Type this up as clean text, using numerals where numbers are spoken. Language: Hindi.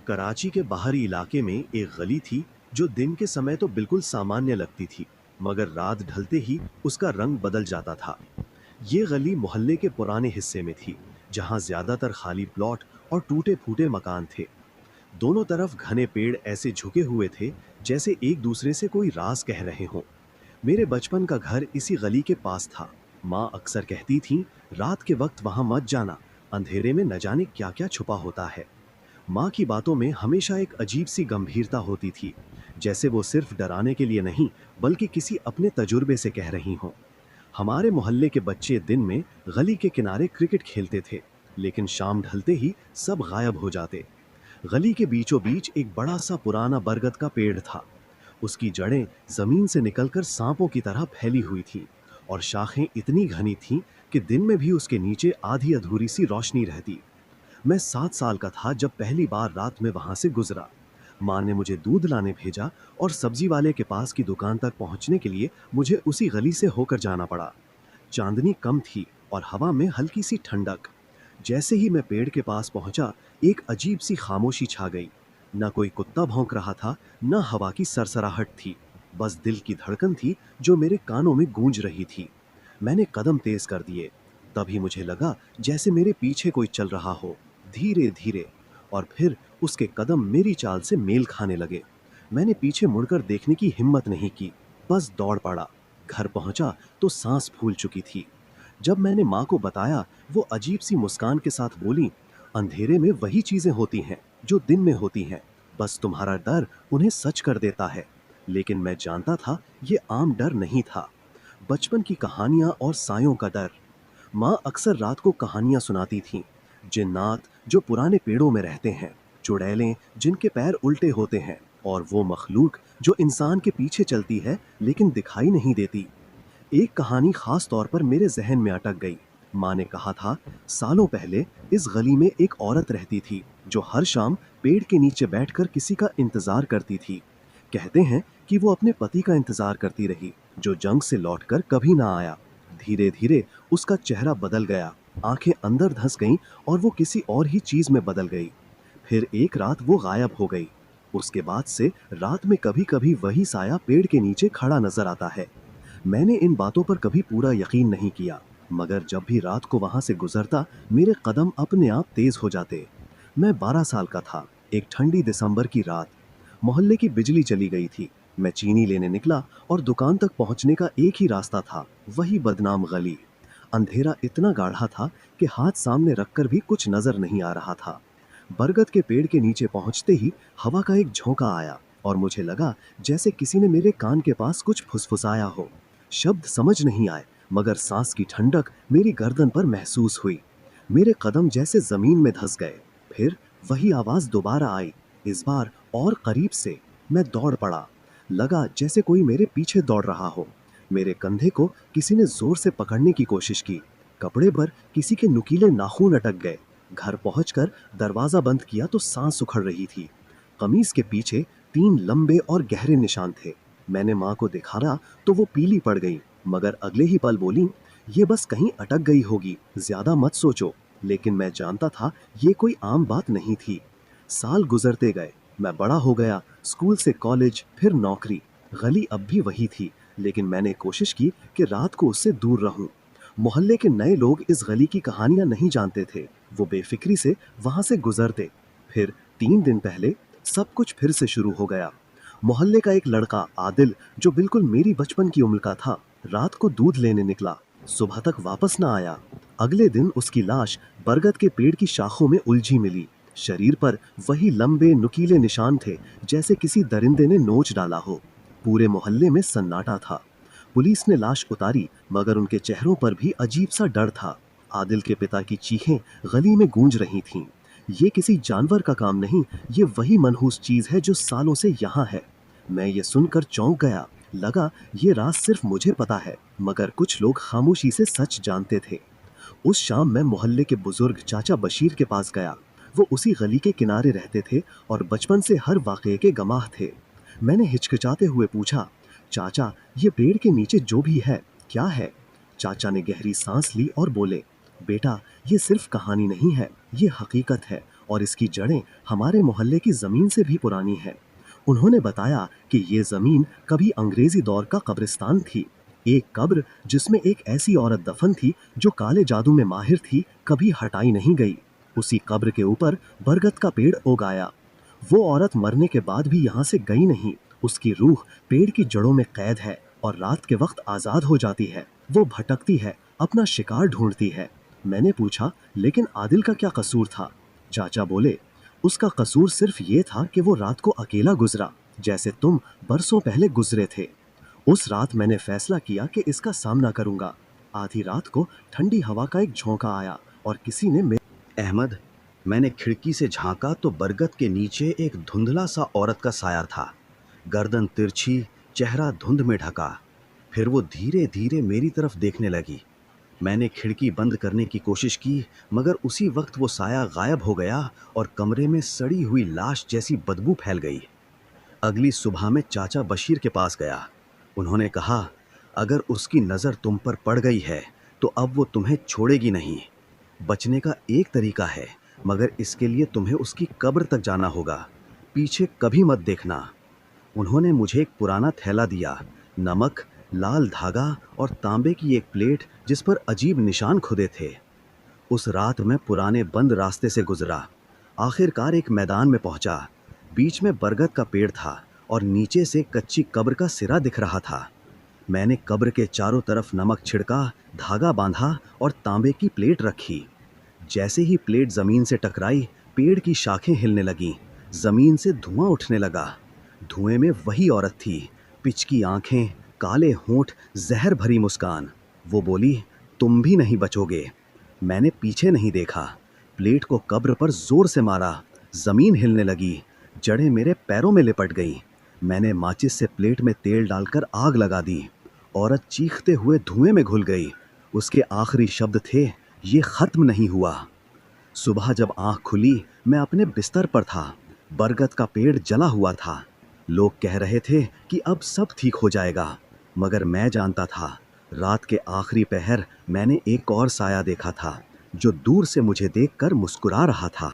कराची के बाहरी इलाके में एक गली थी जो दिन के समय तो बिल्कुल सामान्य लगती थी, मगर रात ढलते ही उसका रंग बदल जाता था। ये गली मोहल्ले के पुराने हिस्से में थी, जहां ज्यादातर खाली प्लॉट और टूटे फूटे मकान थे। दोनों तरफ घने पेड़ ऐसे झुके हुए थे जैसे एक दूसरे से कोई राज कह रहे हों। मेरे बचपन का घर इसी गली के पास था। माँ अक्सर कहती थीं, रात के वक्त वहां मत जाना, अंधेरे में न जाने क्या क्या छुपा होता है। माँ की बातों में हमेशा एक अजीब सी गंभीरता होती थी, जैसे वो सिर्फ डराने के लिए नहीं, बल्कि किसी अपने तजुर्बे से कह रही हों। हमारे मोहल्ले के बच्चे दिन में गली के किनारे क्रिकेट खेलते थे, लेकिन शाम ढलते ही सब गायब हो जाते। गली के बीचों बीच एक बड़ा सा पुराना बरगद का पेड़ था। उसकी जड़ें जमीन से निकलकर सांपों की तरह फैली हुई थीं, और शाखें इतनी घनी थीं कि दिन में भी उसके नीचे आधी अधूरी सी रोशनी रहती। मैं 7 साल का था जब पहली बार रात में वहां से गुजरा। माँ ने मुझे दूध लाने भेजा और सब्जी वाले के पास की दुकान तक पहुंचने के लिए मुझे उसी गली से होकर जाना पड़ा। चांदनी कम थी और हवा में हल्की सी ठंडक। जैसे ही मैं पेड़ के पास पहुंचा, एक अजीब सी खामोशी छा गई। न कोई कुत्ता भौंक रहा था, न हवा की सरसराहट थी। बस दिल की धड़कन थी जो मेरे कानों में गूंज रही थी। मैंने कदम तेज कर दिए। तभी मुझे लगा जैसे मेरे पीछे कोई चल रहा हो, धीरे धीरे। और फिर उसके कदम मेरी चाल से मेल खाने लगे। मैंने पीछे मुड़कर देखने की हिम्मत नहीं की, बस दौड़ पड़ा। घर पहुंचा तो सांस फूल चुकी थी। जब मैंने माँ को बताया, वो अजीब सी मुस्कान के साथ बोली, अंधेरे में वही चीजें होती हैं जो दिन में होती हैं, बस तुम्हारा डर उन्हें सच कर देता है। लेकिन मैं जानता था ये आम डर नहीं था, बचपन की कहानियां और सायों का डर। माँ अक्सर रात को कहानियां सुनाती थीं। जिन्नात जो पुराने पेड़ों में रहते हैं, चुड़ैलें जिनके पैर उल्टे होते हैं, और वो मखलूक जो इंसान के पीछे चलती है लेकिन दिखाई नहीं देती। एक कहानी खास तौर पर मेरे जहन में अटक गई। माँ ने कहा था, सालों पहले इस गली में एक औरत रहती थी जो हर शाम पेड़ के नीचे बैठकर किसी का इंतजार करती थी। कहते हैं कि वो अपने पति का इंतजार करती रही, जो जंग से लौटकर कभी ना आया। धीरे धीरे उसका चेहरा बदल गया, आंखें अंदर धंस गईं और वो किसी और ही चीज में बदल गई। फिर एक रात वो गायब हो गई। उसके बाद से रात में कभी कभी वही साया पेड़ के नीचे खड़ा नजर आता है। मैंने इन बातों पर कभी पूरा यकीन नहीं किया, मगर जब भी रात को वहां से गुजरता, मेरे कदम अपने आप तेज हो जाते। मैं 12 साल का था। एक ठंडी दिसंबर की रात, मोहल्ले की बिजली चली गई थी। मैं चीनी लेने निकला और दुकान तक पहुंचने का एक ही रास्ता था, वही बदनाम गली। अंधेरा इतना गाढ़ा था कि हाथ सामने रखकर भी कुछ नजर नहीं आ रहा था। बरगद के पेड़ के नीचे पहुंचते ही हवा का एक झोंका आया और मुझे लगा जैसे किसी ने मेरे कान के पास कुछ फुसफुसाया हो। शब्द समझ नहीं आए, मगर सांस की ठंडक मेरी गर्दन पर महसूस हुई। मेरे कदम जैसे जमीन में धंस गए। फिर वही आवाज दोबारा आई, इस बार और करीब से। मैं दौड़ पड़ा। लगा जैसे कोई मेरे पीछे दौड़ रहा हो। मेरे कंधे को किसी ने जोर से पकड़ने की कोशिश की। कपड़े पर किसी के नुकीले नाखून अटक गए। घर पहुंचकर दरवाजा बंद किया तो सांस उखड़ रही थी। कमीज के पीछे 3 लंबे और गहरे निशान थे। मैंने माँ को दिखाया तो वो पीली पड़ गई, मगर अगले ही पल बोली, ये बस कहीं अटक गई होगी, ज्यादा मत सोचो। लेकिन मैं जानता था ये कोई आम बात नहीं थी। साल गुजरते गए, मैं बड़ा हो गया, स्कूल से कॉलेज, फिर नौकरी। गली अब भी वही थी, लेकिन मैंने कोशिश की कि रात को उससे दूर रहूं। मोहल्ले के नए लोग इस गली की कहानियां नहीं जानते थे। वो बेफिक्री से वहां से गुजरते। फिर 3 दिन पहले सब कुछ फिर से शुरू हो गया। मोहल्ले का एक लड़का आदिल, जो बिल्कुल मेरी बचपन की उम्र का था, रात को दूध लेने निकला। सुबह तक वापस ना आया। अगले दिन उसकी लाश बरगद के पेड़ की शाखों में उलझी मिली। शरीर पर वही लंबे नुकीले निशान थे, जैसे किसी दरिंदे ने नोच डाला हो। पूरे मोहल्ले में सन्नाटा था। पुलिस ने लाश उतारी, मगर उनके चेहरों पर भी अजीब सा डर था। आदिल के पिता की चीखें गली में गूंज रही थीं। ये किसी जानवर का काम नहीं, ये वही मनहूस चीज है जो सालों से यहाँ है। मैं ये सुनकर चौंक गया। लगा ये राज सिर्फ मुझे पता है, मगर कुछ लोग खामोशी से सच जानते थे। उस शाम मैं मोहल्ले के बुजुर्ग चाचा बशीर के पास गया। वो उसी गली के किनारे रहते थे और बचपन से हर वाकये के गवाह थे। मैंने हिचकिचाते हुए पूछा, चाचा, ये पेड़ के नीचे जो भी है, क्या है? चाचा ने गहरी सांस ली और बोले, बेटा, ये सिर्फ कहानी नहीं है, ये हकीकत है, और इसकी जड़ें हमारे मोहल्ले की ज़मीन से भी पुरानी हैं। उन्होंने बताया कि ये ज़मीन कभी अंग्रेज़ी दौर का कब्रिस्तान थी। एक कब्र जिसमें एक ऐसी औरत दफन थी जो काले जादू में माहिर थी, कभी हटाई नहीं गई। उसी कब्र के ऊपर बरगद का पेड़ उग आया। वो औरत मरने के बाद भी यहाँ से गई नहीं। उसकी रूह पेड़ की जड़ों में कैद है और रात के वक्त आज़ाद हो जाती है। वो भटकती है, अपना शिकार ढूंढती है। मैंने पूछा, लेकिन आदिल का क्या कसूर था? चाचा बोले, उसका कसूर सिर्फ ये था कि वो रात को अकेला गुजरा, जैसे तुम बरसों पहले गुजरे थे। उस रात मैंने फैसला किया कि इसका सामना करूंगा। आधी रात को ठंडी हवा का एक झोंका आया और किसी ने अहमद, मैंने खिड़की से झांका तो बरगद के नीचे एक धुंधला सा औरत का साया था। गर्दन तिरछी, चेहरा धुंध में ढका। फिर वो धीरे धीरे मेरी तरफ देखने लगी। मैंने खिड़की बंद करने की कोशिश की, मगर उसी वक्त वो साया गायब हो गया और कमरे में सड़ी हुई लाश जैसी बदबू फैल गई। अगली सुबह में चाचा बशीर के पास गया। उन्होंने कहा, अगर उसकी नज़र तुम पर पड़ गई है तो अब वो तुम्हें छोड़ेगी नहीं। बचने का एक तरीका है, मगर इसके लिए तुम्हें उसकी कब्र तक जाना होगा। पीछे कभी मत देखना। उन्होंने मुझे एक पुराना थैला दिया, नमक, लाल धागा और तांबे की एक प्लेट जिस पर अजीब निशान खुदे थे। उस रात मैं पुराने बंद रास्ते से गुजरा। आखिरकार एक मैदान में पहुंचा। बीच में बरगद का पेड़ था और नीचे से कच्ची कब्र का सिरा दिख रहा था। मैंने कब्र के चारों तरफ नमक छिड़का, धागा बांधा और तांबे की प्लेट रखी। जैसे ही प्लेट जमीन से टकराई, पेड़ की शाखें हिलने लगीं। जमीन से धुआं उठने लगा। धुएं में वही औरत थी, पिचकी आंखें, काले होंठ, जहर भरी मुस्कान। वो बोली, तुम भी नहीं बचोगे। मैंने पीछे नहीं देखा। प्लेट को कब्र पर जोर से मारा। जमीन हिलने लगी। जड़ें मेरे पैरों में लिपट गईं। मैंने माचिस से प्लेट में तेल डालकर आग लगा दी। औरत चीखते हुए धुएं में घुल गई। उसके आखिरी शब्द थे, ये खत्म नहीं हुआ। सुबह जब आंख खुली, मैं अपने बिस्तर पर था। बरगद का पेड़ जला हुआ था। लोग कह रहे थे कि अब सब ठीक हो जाएगा, मगर मैं जानता था, रात के आखिरी पहर मैंने एक और साया देखा था जो दूर से मुझे देखकर मुस्कुरा रहा था।